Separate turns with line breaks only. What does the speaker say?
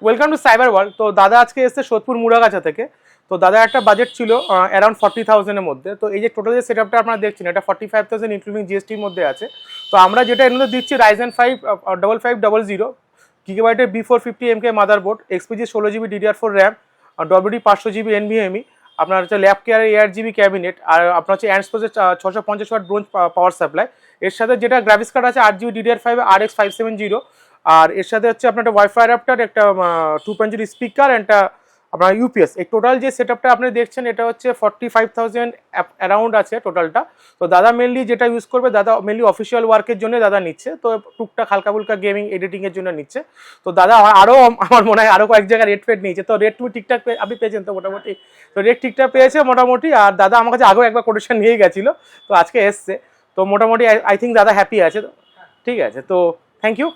Welcome to cyber world. তো দাদা আজকে এসছে সোদপুর মুড়াগাছা থেকে। তো দাদা একটা বাজেট ছিল অ্যারাউন্ড 40,000-এর মধ্যে। তো এই যে টোটাল যে সেটআপটা আপনারা দেখছেন এটা 45,000 ইনক্লুডিং জিএসটির মধ্যে আছে। তো আমরা যেটা এর মধ্যে দিচ্ছি Ryzen 5 5500 গিগাবাইটের B450 MK motherboard, XPG 16GB DDR4 RAM, WD 500GB NVMe, আপনার হচ্ছে ল্যাব কেয়ার 8GB ক্যাবিনেট, আর আপনার হচ্ছে অ্যান্ডস্পোজের 650 ওয়াট ব্রোঞ্জ পাওয়ার সাপ্লাই। এর সাথে যেটা গ্রাফিক্স কার্ড আছে 8GB DDR5 RX 570, আর এর সাথে হচ্ছে আপনার একটা ওয়াইফাই অ্যাডাপ্টার, একটা 2.0 স্পিকার, একটা আপনার ইউপিএস। এই টোটাল যে সেটআপটা আপনি দেখছেন এটা হচ্ছে 45,000 অ্যারাউন্ড আছে টোটালটা। তো দাদা মেনলি যেটা ইউজ করবে, দাদা মেনলি অফিসিয়াল ওয়ার্কের জন্য দাদা নিচ্ছে, তো টুকটাক হালকা ফুলকা গেমিং এডিটিং এর জন্য নিচ্ছে। তো দাদা আরও আমার মনে হয় আরও কয়েক জায়গায় রেট ফেট নিয়েছে, তো রেট তুমি ঠিকঠাক আপনি পেয়েছেন তো মোটামুটি? তো রেট ঠিকঠাক পেয়েছে মোটামুটি। আর দাদা আমার কাছে আগেও একবার কোটেশন নিয়ে গেছিলো, তো আজকে এসছে। তো মোটামুটি আই থিঙ্ক দাদা হ্যাপি আছে। ঠিক আছে, তো থ্যাংক ইউ।